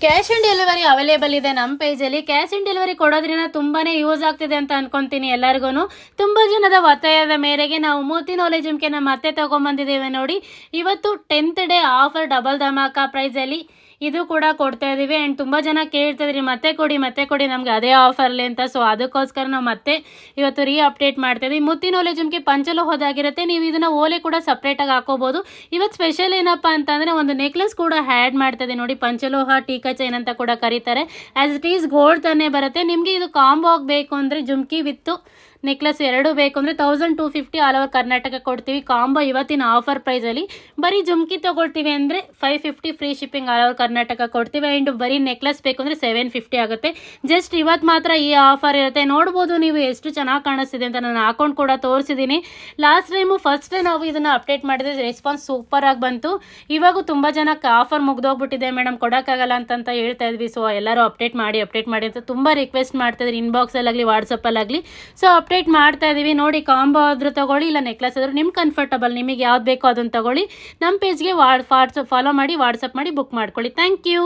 Cash on delivery available ಇದೆ ನಮ್ಮ ಪೇಜಲ್ಲಿ. Cash on delivery ಕೊಡೋದ್ರಿಂದ ತುಂಬಾ ಯೂಸ್ ಆಗ್ತಿದೆ ಅಂತ ಅನ್ಕೊತೀನಿ ಎಲ್ಲರಿಗೂ. ತುಂಬ ಜನದ ಒತ್ತಾಯದ ಮೇರೆಗೆ ನಾವು ಮೂತಿ ನೋಲೆ ಜುಮ್ಕೆನ ಮತ್ತೆ ತೊಗೊಂಬಂದಿದ್ದೇವೆ ನೋಡಿ. ಇವತ್ತು 10th day offer double dhamaka ಪ್ರೈಸಲ್ಲಿ ಇದು ಕೂಡ ಕೊಡ್ತಾ ಇದ್ದೀವಿ. ಆ್ಯಂಡ್ ತುಂಬ ಜನ ಕೇಳ್ತಿದ್ರಿ ಮತ್ತೆ ಕೊಡಿ ನಮಗೆ ಅದೇ ಆಫರ್ಲಿ ಅಂತ. ಸೊ ಅದಕ್ಕೋಸ್ಕರ ನಾವು ಮತ್ತೆ ಇವತ್ತು ಅಪ್ಡೇಟ್ ಮಾಡ್ತಾಯಿದ್ವಿ. ಮುತ್ತಿನ ಓಲೆ ಜುಮ್ಕೆ ಪಂಚಲೋಹದಾಗಿರುತ್ತೆ. ನೀವು ಇದನ್ನು ಓಲೆ ಕೂಡ ಸಪ್ರೇಟಾಗಿ ಹಾಕೋಬೋದು. ಇವತ್ತು ಸ್ಪೆಷಲ್ ಏನಪ್ಪ ಅಂತಂದರೆ ಒಂದು ನೆಕ್ಲೆಸ್ ಕೂಡ ಆ್ಯಡ್ ಮಾಡ್ತಾಯಿದೆ ನೋಡಿ. ಪಂಚಲೋಹ ಟೀಕಾ ಚೈನ್ ಅಂತ ಕೂಡ ಕರೀತಾರೆ. ಆ್ಯಸ್ ಇಟ್ ಈಸ್ ಗೋಲ್ಡ್ ತಾನೇ ಬರುತ್ತೆ. ನಿಮಗೆ ಇದು ಕಾಂಬೋ ಆಗಬೇಕು ಅಂದರೆ ಜುಮ್ಕಿ ವಿತ್ತು ನೆಕ್ಲೆಸ್ ಎರಡು ಬೇಕು ಅಂದರೆ 1250 ಆಲ್ ಓವರ್ ಕರ್ನಾಟಕ ಕೊಡ್ತೀವಿ ಕಾಂಬೋ. ಇವತ್ತಿನ ಆಫರ್ ಪ್ರೈಸಲ್ಲಿ ಬರೀ ಜುಮ್ಕಿ ತೊಗೊಳ್ತೀವಿ ಅಂದರೆ 550 free shipping all over Karnataka ಕೊಡ್ತೀವಿ. ಆ್ಯಂಡ್ ಬರೀ ನೆಕ್ಲೆಸ್ ಬೇಕು ಅಂದರೆ 750 ಆಗುತ್ತೆ. ಜಸ್ಟ್ ಇವತ್ತು ಮಾತ್ರ ಈ ಆಫರ್ ಇರುತ್ತೆ. ನೋಡ್ಬೋದು ನೀವು ಎಷ್ಟು ಚೆನ್ನಾಗಿ ಕಾಣಿಸ್ತಿದೆ ಅಂತ. ನಾನು ಹಾಕೊಂಡು ಕೂಡ ತೋರಿಸಿದ್ದೀನಿ. ಲಾಸ್ಟ್ ಫಸ್ಟ್ ಟೈಮ್ ನಾವು ಇದನ್ನು ಅಪ್ಡೇಟ್ ಮಾಡಿದ್ರೆ ರೆಸ್ಪಾನ್ಸ್ ಸೂಪರಾಗಿ ಬಂತು. ಇವಾಗೂ ತುಂಬ ಜನಕ್ಕೆ ಆಫರ್ ಮುಗ್ದೋಗ್ಬಿಟ್ಟಿದೆ ಮೇಡಮ್ ಕೊಡೋಕ್ಕಾಗಲ್ಲ ಅಂತ ಹೇಳ್ತಾ ಇದ್ವಿ. ಸೊ ಎಲ್ಲರೂ ಅಪ್ಡೇಟ್ ಮಾಡಿ ಅಂತ ತುಂಬ ರಿಕ್ವೆಸ್ಟ್ ಮಾಡ್ತಾಯಿದ್ರಿ ಇನ್ಬಾಕ್ಸಲ್ಲಾಗಲಿ ವಾಟ್ಸಪ್ಪಲ್ಲಾಗಲಿ. ಸೊ ಅಪ್ಡೇಟ್ ಮಾಡ್ತಾ ಇದ್ದೀವಿ ನೋಡಿ. ಕಾಂಬೋ ಆದರೂ ತೊಗೊಳ್ಳಿ, ಇಲ್ಲ ನೆಕ್ಲೆಸ್ ಆದರೂ ನಿಮ್ಗೆ ಕಂಫರ್ಟಬಲ್, ನಿಮಗೆ ಯಾವ್ದು ಬೇಕೋ ಅದನ್ನು ತೊಗೊಳ್ಳಿ. ನಮ್ಮ ಪೇಜ್ಗೆ ಫಾಲೋ ಮಾಡಿ ವಾಟ್ಸಪ್ ಮಾಡಿ ಬುಕ್ ಮಾಡ್ಕೊಳ್ಳಿ. Thank you.